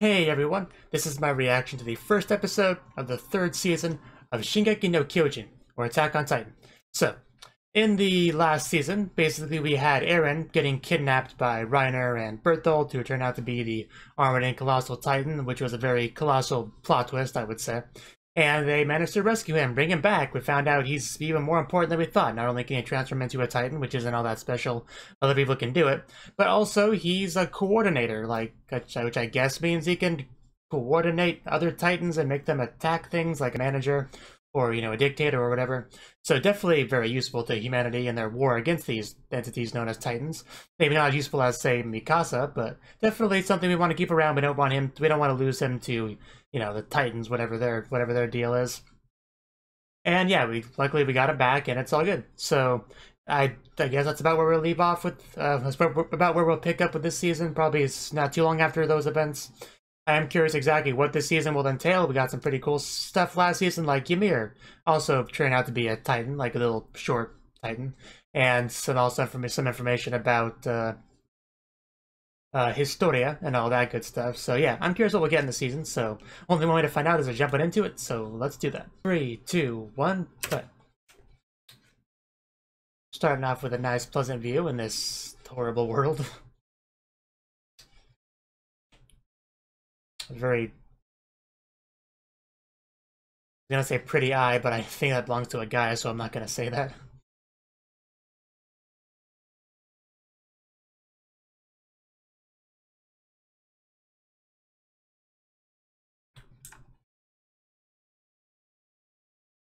Hey everyone, this is my reaction to the first episode of the third season of Shingeki no Kyojin, or Attack on Titan. So, in the last season, basically we had Eren getting kidnapped by Reiner and Berthold, who turned out to be the Armored and Colossal Titan, which was a very colossal plot twist, I would say. And they managed to rescue him, bring him back. We found out he's even more important than we thought. Not only can he transform into a Titan, which isn't all that special, other people can do it, but also he's a coordinator, like which I guess means he can coordinate other Titans and make them attack things like a manager or, a dictator or whatever. So definitely very useful to humanity in their war against these entities known as Titans. Maybe not as useful as, say, Mikasa, but definitely something we want to keep around. We don't want to lose him to, the Titans, whatever their deal is. And yeah, luckily we got it back, and it's all good. So I guess that's about where we'll leave off with. About where we'll pick up with this season. Probably it's not too long after those events. I am curious exactly what this season will entail. We got some pretty cool stuff last season, like Ymir also turned out to be a Titan, like a little short Titan, and some information about Historia and all that good stuff. So yeah, I'm curious what we'll get in the season. So only one way to find out is to jumping into it. So let's do that. 3, 2, 1, play. Starting off with a nice, pleasant view in this horrible world. Very, I'm gonna say pretty eye, but I think that belongs to a guy, so I'm not gonna say that.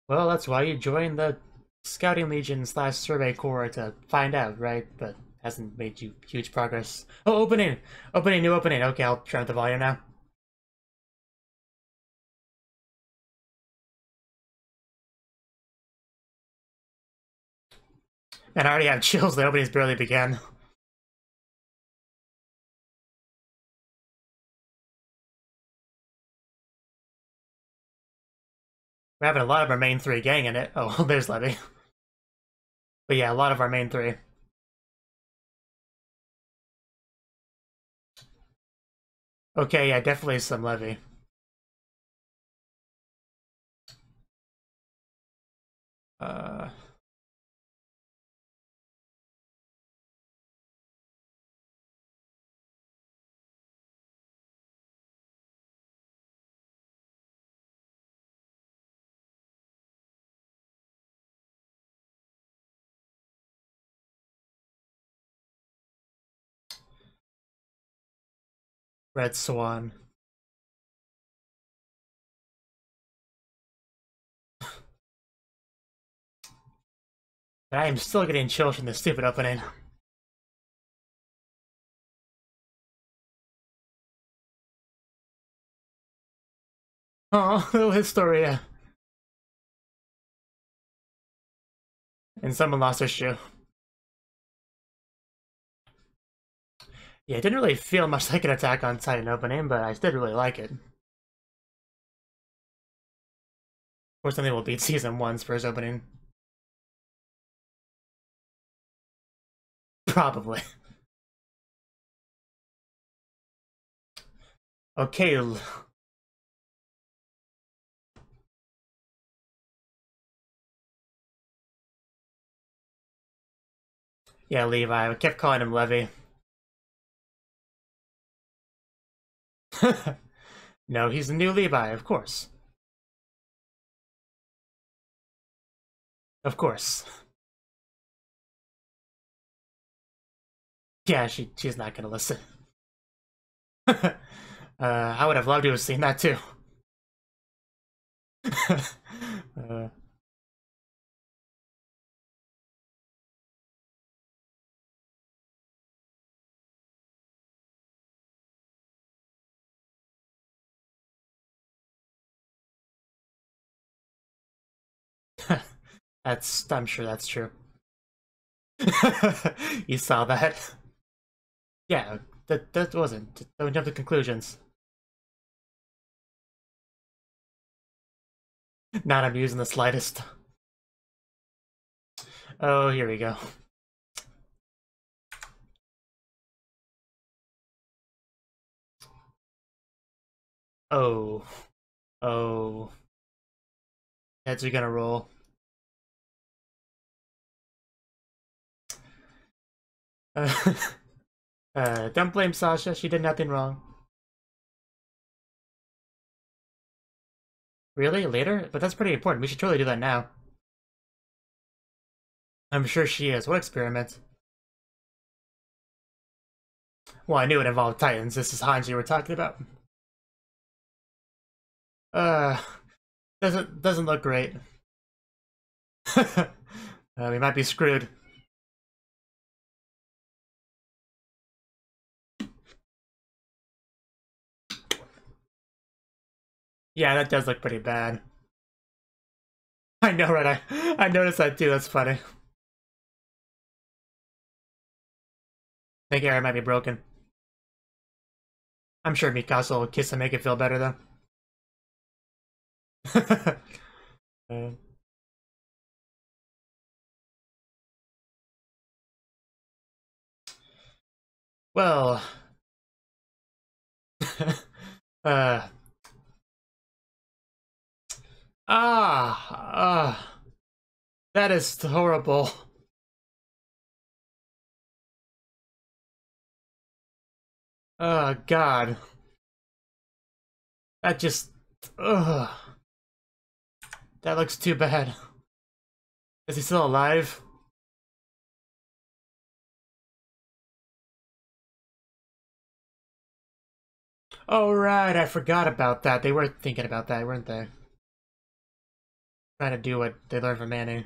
Well, that's why you joined the Scouting Legion / Survey Corps to find out, right? But hasn't made you huge progress. Oh, opening! New opening. Okay, I'll turn up the volume now. And I already have chills, the opening's barely began. We're having a lot of our main three gang in it. Oh, there's Levy. But yeah, a lot of our main three. Okay, yeah, definitely some Levy. Uh... Red Swan. But I am still getting chills from this stupid opening. Oh, little Historia. And someone lost their shoe. Yeah, it didn't really feel much like an Attack on Titan opening, but I did really like it. Of course, something will beat Season 1's first opening. Probably. Okay. Yeah, Levi. I kept calling him Levy. No, he's the new Levi, of course. Of course. Yeah, she's not gonna listen. I would have loved to have seen that too. uh, I'm sure that's true. You saw that? Yeah, that wasn't. Don't jump to conclusions. Not amused in the slightest. Oh, here we go. Oh. Oh. Heads are gonna roll. Don't blame Sasha, she did nothing wrong. Really? Later? But that's pretty important. We should totally do that now. I'm sure she is. What experiment? Well, I knew it involved Titans. This is Hanji we're talking about. Uh, doesn't look great. We might be screwed. Yeah, that does look pretty bad. I know, right? I noticed that too. That's funny. I think Aaron might be broken. I'm sure Mikasa will kiss and make it feel better, though. uh, well... uh... that is horrible. Oh, God. That just... Ugh. That looks too bad. Is he still alive? Oh, right, I forgot about that. They were thinking about that, weren't they? Trying to do what they learned from Manu.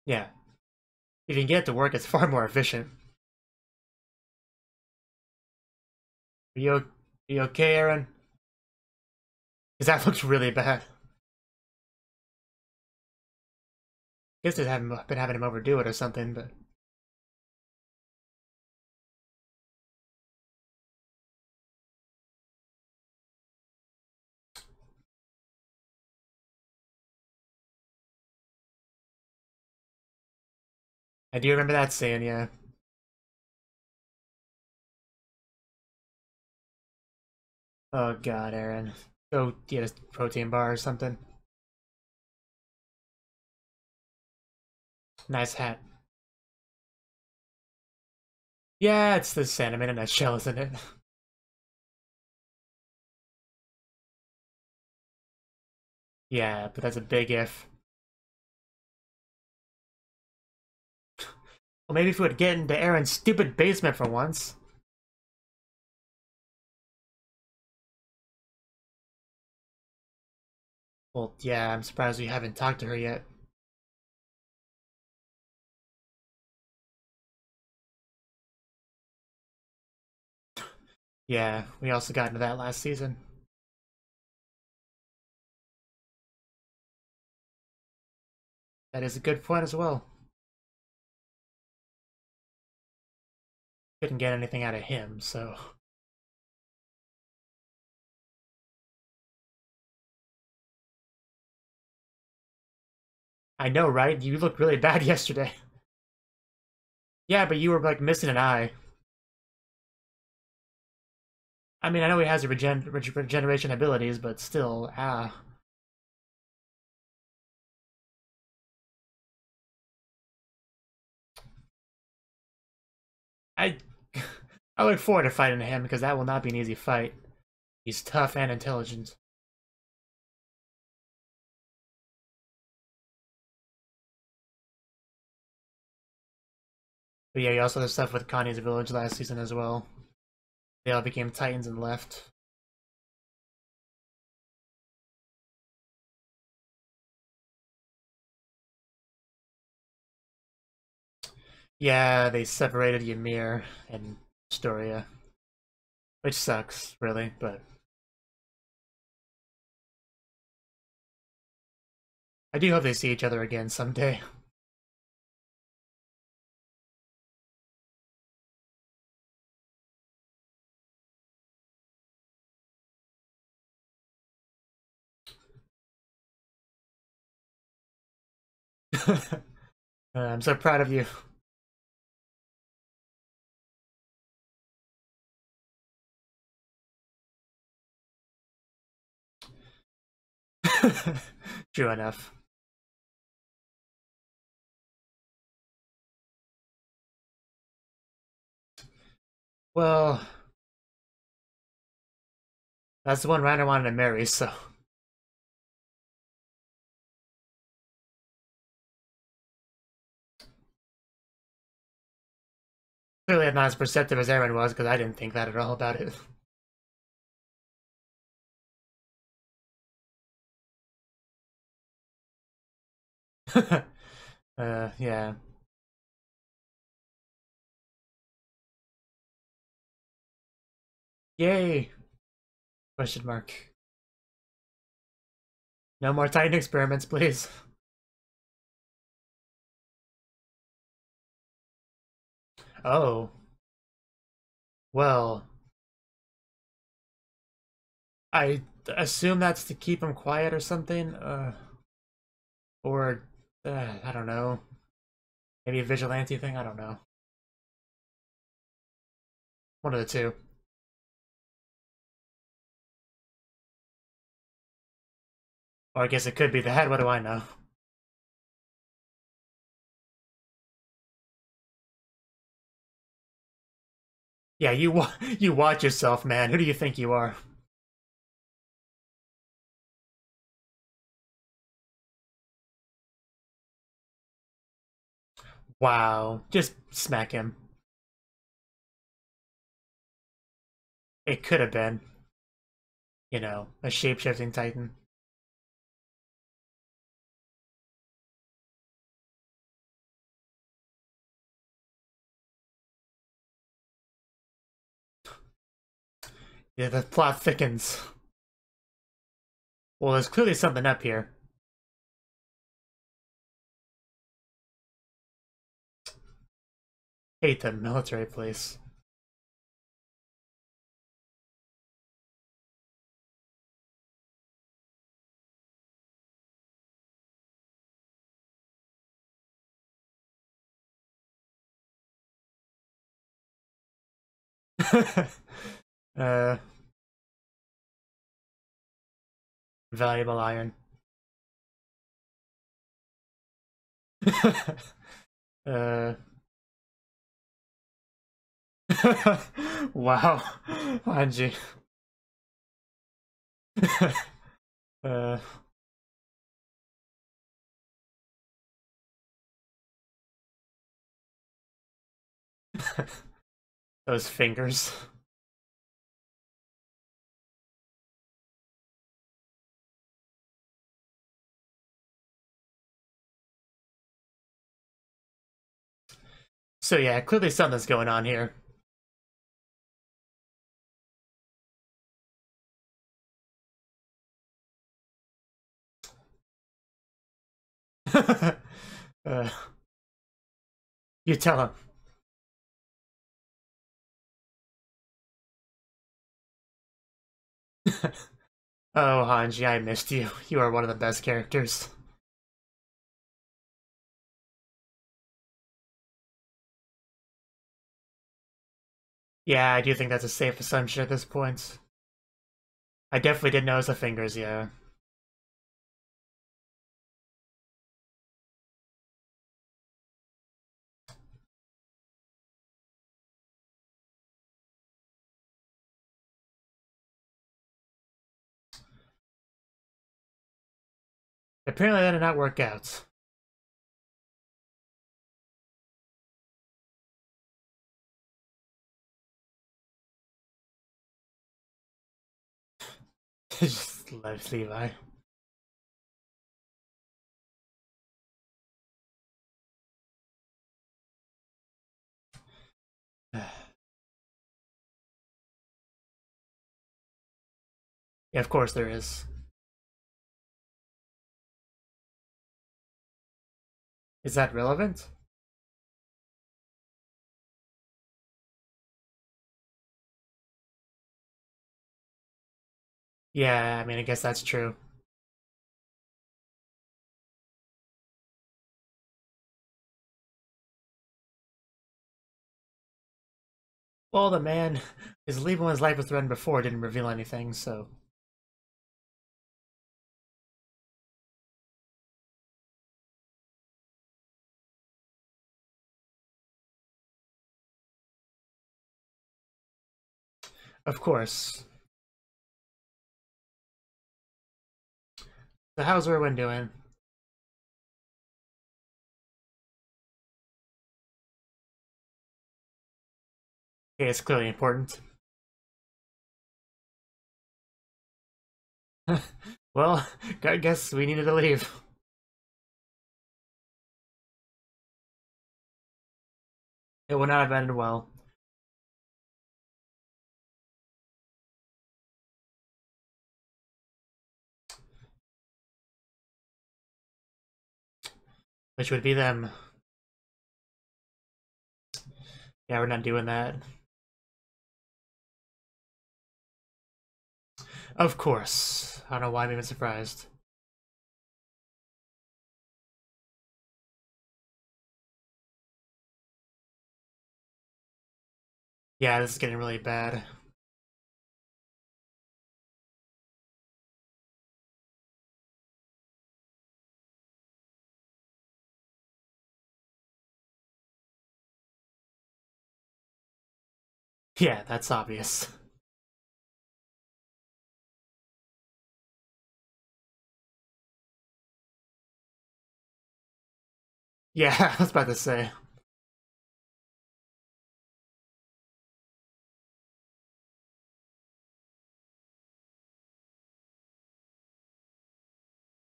Yeah. If you can get it to work, it's far more efficient. Are you okay, Aaron? Because that looks really bad. Guess they haven't been having him overdo it or something, but... I do remember that saying, yeah. Oh god, Aaron. Go get a protein bar or something. Nice hat. Yeah, it's the sentiment in a shell, isn't it? Yeah, but that's a big if. Well, maybe if we would get into Aaron's stupid basement for once. Well, yeah, I'm surprised we haven't talked to her yet. Yeah, we also got into that last season. That is a good point as well. Couldn't get anything out of him, so... I know, right? You looked really bad yesterday. Yeah, but you were, like, missing an eye. I mean, I know he has regeneration abilities, but still, ah. I I look forward to fighting him, because that will not be an easy fight. He's tough and intelligent. But yeah, you also had stuff with Connie's village last season as well. They all became Titans and left. Yeah, they separated Ymir and Astoria. Which sucks, really, but... I do hope they see each other again someday. I'm so proud of you. True enough. Well, that's the one Reiner wanted to marry, so... Clearly not as perceptive as Eren was, because I didn't think that at all about it. Yeah. Yay! Question mark. No more Titan experiments, please. Oh. Well. I assume that's to keep him quiet or something? Or, I don't know. Maybe a vigilante thing? I don't know. One of the two. Or I guess it could be the head, what do I know? Yeah, you watch yourself, man. Who do you think you are? Wow. Just smack him. It could have been, you know, a shape-shifting Titan. Yeah, the plot thickens. Well, there's clearly something up here. Hate the military place. uh, Valuable iron. uh, wow, Anji. uh, those fingers. So yeah, clearly something's going on here. uh, you tell him. Oh, Hanji, I missed you. You are one of the best characters. Yeah, I do think that's a safe assumption at this point. I definitely did notice the fingers, yeah. Apparently that did not work out. Just left Levi. Yeah, of course there is. Is that relevant? Yeah, I mean, I guess that's true. Well, the man is leaving when his life was threatened before didn't reveal anything, so... Of course. So how's Erwin doing? Okay, it's clearly important. Well, I guess we needed to leave. It would not have ended well. Which would be them. Yeah, we're not doing that. Of course. I don't know why I'm even surprised. Yeah, this is getting really bad. Yeah, that's obvious. Yeah, I was about to say.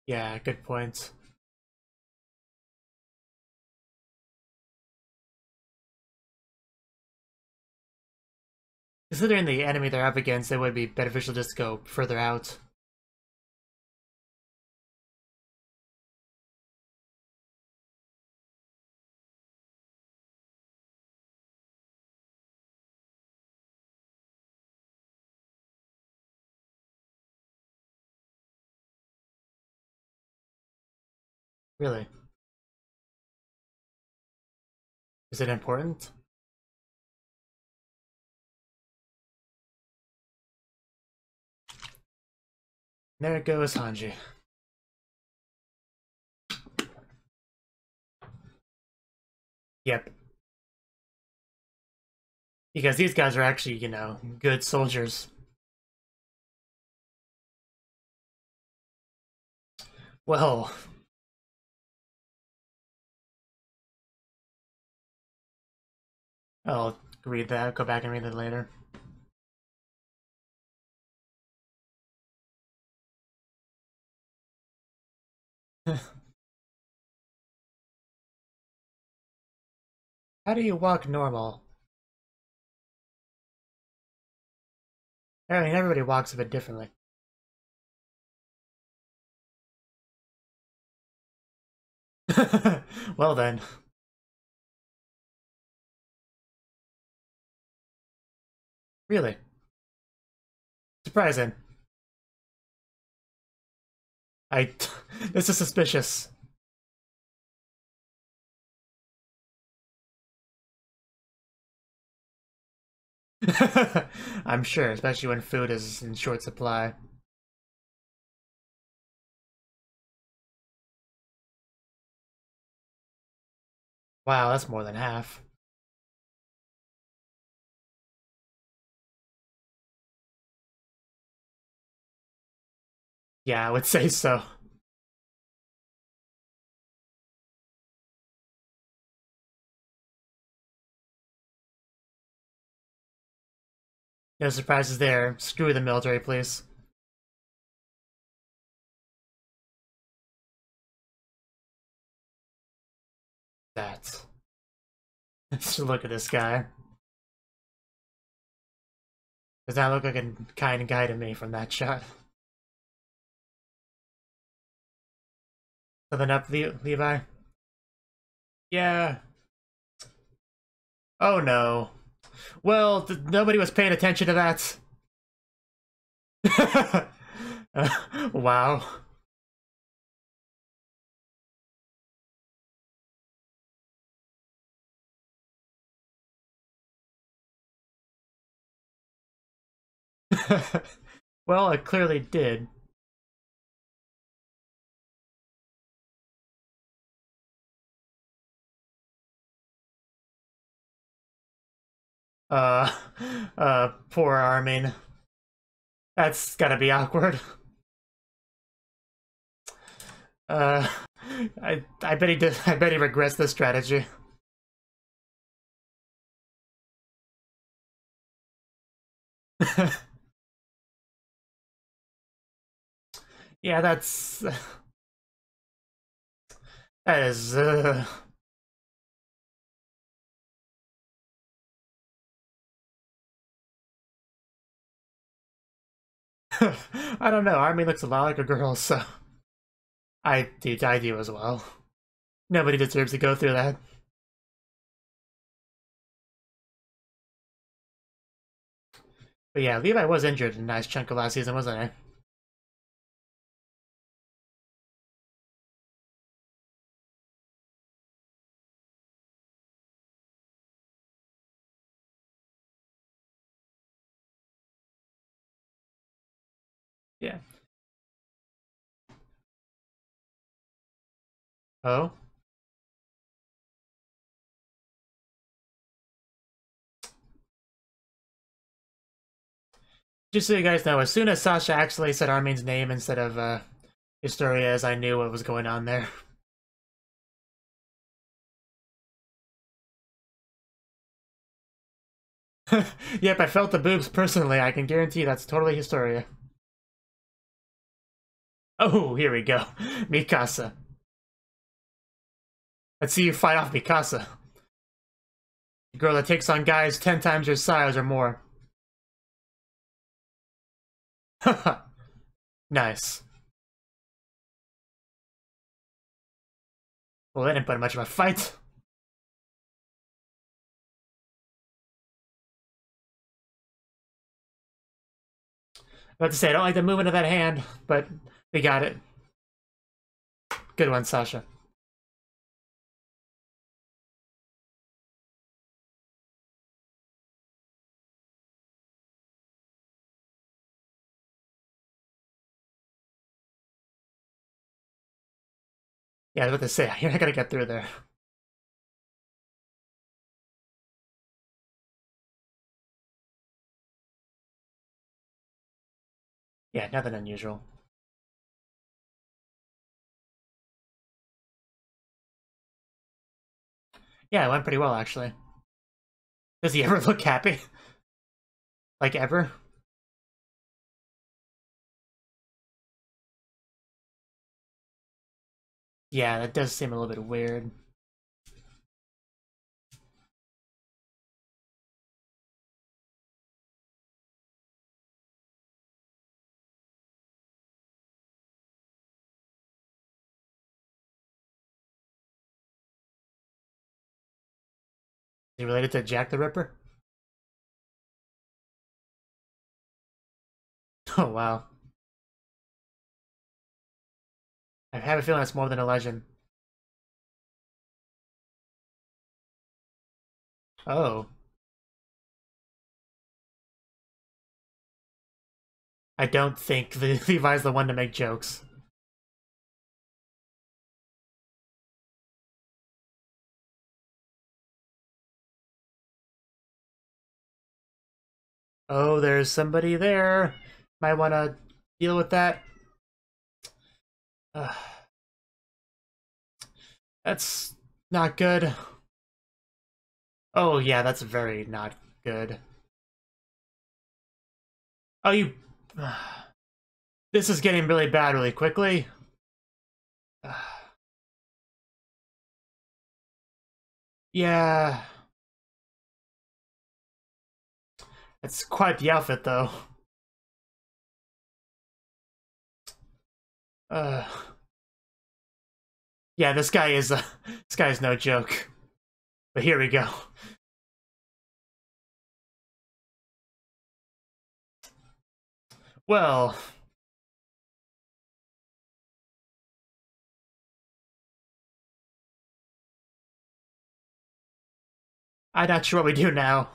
Yeah, good point. Considering the enemy they're up against, it would be beneficial just to go further out. Really. Is it important? There goes Hanji. Yep. Because these guys are actually, you know, good soldiers. Well, I'll read that, go back and read it later. How do you walk normal? I mean, everybody walks a bit differently. Well then. Really? Surprising. I... This is suspicious. I'm sure, especially when food is in short supply. Wow, that's more than half. Yeah, I would say so. No surprises there. Screw the military, please. That. Just look at this guy. Does not look like a kind guy to me from that shot. Something up, Levi? Yeah. Oh no. Well, nobody was paying attention to that. Wow. Well, it clearly did. Uh, poor Armin. That's gotta be awkward. Uh, I bet he did. I bet he regrets this strategy. Yeah, that is. I don't know. Armin looks a lot like a girl, so I do as well. Nobody deserves to go through that. But yeah, Levi was injured a nice chunk of last season, wasn't he? Yeah. Oh? Just so you guys know, as soon as Sasha actually said Armin's name instead of Historia's, I knew what was going on there. Yep, I felt the boobs personally. I can guarantee that's totally Historia. Oh, here we go. Mikasa. Let's see you fight off Mikasa. The girl that takes on guys 10 times your size or more. Nice. Well, they didn't put much of a fight. About to say, I don't like the movement of that hand, but we got it. Good one, Sasha. Yeah, I was about to say, you're not gonna get through there. Yeah, nothing unusual. Yeah, it went pretty well, actually. Does he ever look happy? Like, ever? Yeah, that does seem a little bit weird. Is he related to Jack the Ripper? Oh, wow. I have a feeling it's more than a legend. Oh. I don't think Levi's the one to make jokes. Oh, there's somebody there. Might want to deal with that. Uh, that's not good. Oh, yeah, that's very not good. Oh, you... This is getting really bad really quickly. Yeah. It's quite the outfit, though. Uh... Yeah, this guy is no joke. But here we go. Well, I'm not sure what we do now.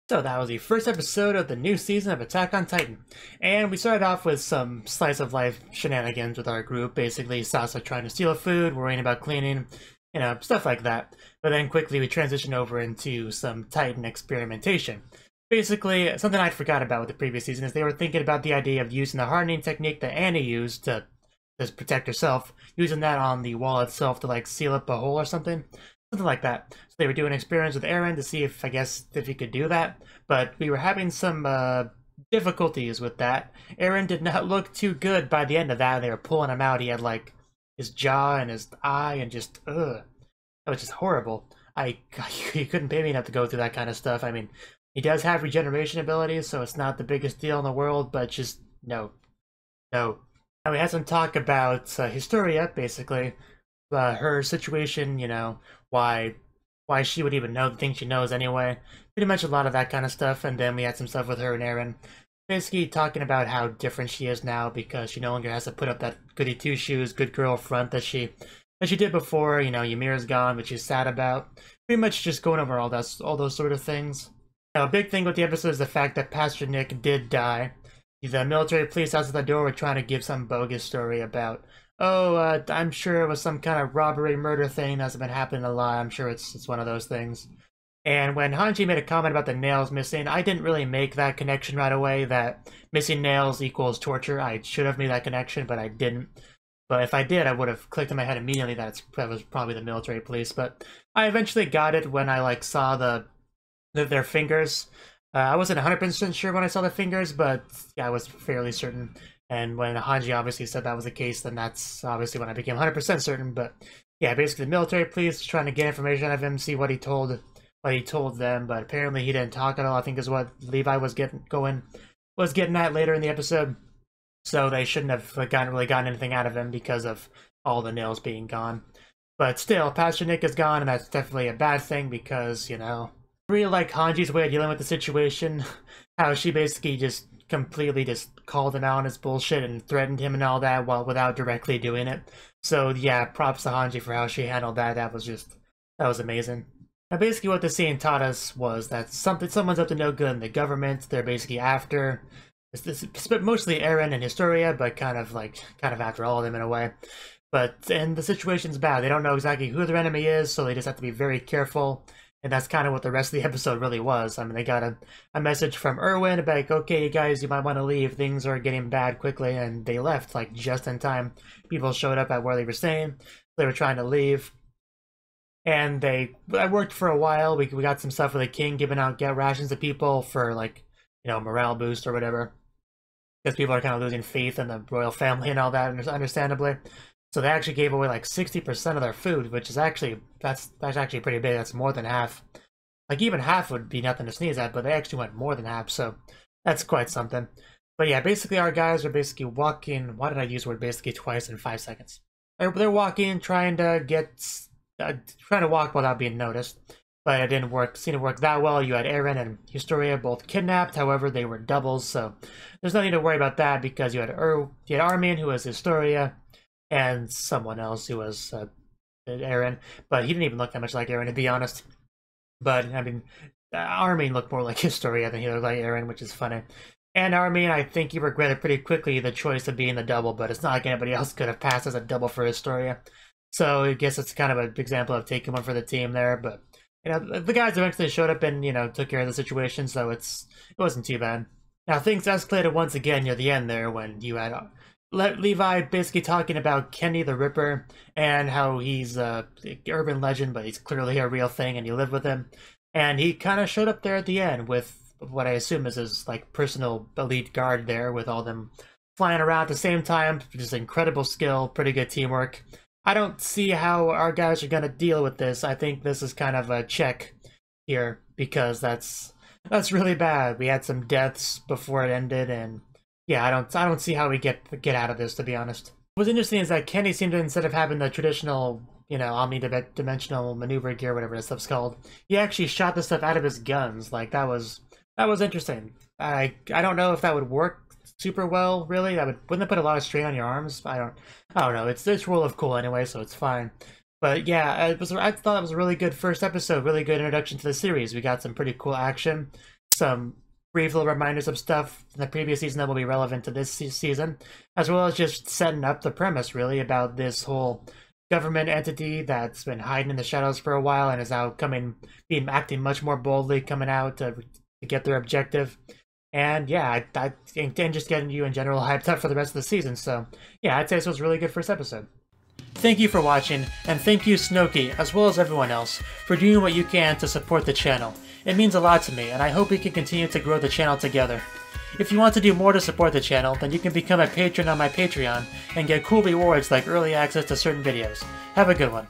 So that was the first episode of the new season of Attack on Titan. And we started off with some slice of life shenanigans with our group. Basically, Sasa trying to steal food, worrying about cleaning, you know, stuff like that. But then quickly we transition over into some Titan experimentation. Basically, something I forgot about with the previous season is they were thinking about the idea of using the hardening technique that Annie used to protect herself, using that on the wall itself to like seal up a hole or something. Something like that. So they were doing experiments with Eren to see if, I guess, if he could do that. But we were having some difficulties with that. Eren did not look too good by the end of that. They were pulling him out. He had like his jaw and his eye and just, ugh. That was just horrible. You couldn't pay me enough to go through that kind of stuff. I mean, he does have regeneration abilities, so it's not the biggest deal in the world, but just, no. No. And we had some talk about Historia, basically. Her situation, you know, why she would even know the things she knows anyway. Pretty much a lot of that kind of stuff, and then we had some stuff with her and Eren. Basically talking about how different she is now because she no longer has to put up that goody two-shoes, good girl front that she did before. You know, Ymir's gone, which she's sad about. Pretty much just going over all those sort of things. Now, a big thing with the episode is the fact that Pastor Nick did die. The military police outside the door were trying to give some bogus story about, oh, I'm sure it was some kind of robbery, murder thing that's been happening a lot. I'm sure it's one of those things. And when Hanji made a comment about the nails missing, I didn't really make that connection right away, that missing nails equals torture. I should have made that connection, but I didn't. But if I did, I would have clicked in my head immediately that that was probably the military police. But I eventually got it when I like saw their fingers. I wasn't 100% sure when I saw the fingers, but yeah, I was fairly certain. And when Hanji obviously said that was the case, then that's obviously when I became 100% certain. But yeah, basically the military police trying to get information out of him, see what he told them. But apparently he didn't talk at all, I think is what Levi was getting at later in the episode. So they shouldn't have really gotten anything out of him because of all the nails being gone. But still, Pastor Nick is gone, and that's definitely a bad thing because, you know, I really like Hanji's way of dealing with the situation. How she basically just completely just called him out on his bullshit and threatened him and all that without directly doing it. So yeah, props to Hanji for how she handled that. That was amazing. Now basically what the scene taught us was that someone's up to no good in the government. They're basically after mostly Eren and Historia, but kind of after all of them in a way. And the situation's bad. They don't know exactly who their enemy is, so they just have to be very careful. And that's kind of what the rest of the episode really was. I mean, they got a message from Erwin about, like, okay, you guys, you might want to leave. Things are getting bad quickly. And they left, like, just in time. People showed up at where they were staying. They were trying to leave. And I worked for a while. We got some stuff for the king, giving out rations to people for, like, you know, morale boost or whatever. Because people are kind of losing faith in the royal family and all that, understandably. So they actually gave away like 60% of their food, which is actually, that's actually pretty big. That's more than half. Like even half would be nothing to sneeze at, but they actually went more than half, so that's quite something. But yeah, basically our guys are basically walking, why did I use the word basically twice in 5 seconds? They're walking, trying to walk without being noticed. But it didn't seem to work that well. You had Eren and Historia both kidnapped, however they were doubles, so there's no need to worry about that because you had Armin, who was Historia, and someone else who was Eren, but he didn't even look that much like Eren, to be honest. But, I mean, Armin looked more like Historia than he looked like Eren, which is funny. And Armin, I think he regretted pretty quickly the choice of being the double, but it's not like anybody else could have passed as a double for Historia. So I guess it's kind of an example of taking one for the team there, but, you know, the guys eventually showed up and, you know, took care of the situation, so it wasn't too bad. Now, things escalated once again near the end there when you had Levi basically talking about Kenny the Ripper and how he's a urban legend, but he's clearly a real thing and you live with him. And he kind of showed up there at the end with what I assume is his like personal elite guard there with all them flying around at the same time. Just incredible skill, pretty good teamwork. I don't see how our guys are going to deal with this. I think this is kind of a check here because that's really bad. We had some deaths before it ended and yeah, I don't see how we get out of this, to be honest. What's interesting is that Kenny seemed to, instead of having the traditional, you know, omni-dimensional maneuver gear, whatever this stuff's called, he actually shot the stuff out of his guns. Like that was interesting. I don't know if that would work super well, really. Wouldn't it put a lot of strain on your arms? I don't know. It's rule of cool anyway, so it's fine. But yeah, I thought it was a really good first episode, really good introduction to the series. We got some pretty cool action, some brief little reminders of stuff in the previous season that will be relevant to this season, as well as just setting up the premise, really, about this whole government entity that's been hiding in the shadows for a while and is now acting much more boldly, coming out to get their objective. And yeah, and just getting you in general hyped up for the rest of the season. So yeah, I'd say this was a really good first episode. Thank you for watching, and thank you Cnouki, as well as everyone else, for doing what you can to support the channel. It means a lot to me, and I hope we can continue to grow the channel together. If you want to do more to support the channel, then you can become a patron on my Patreon and get cool rewards like early access to certain videos. Have a good one.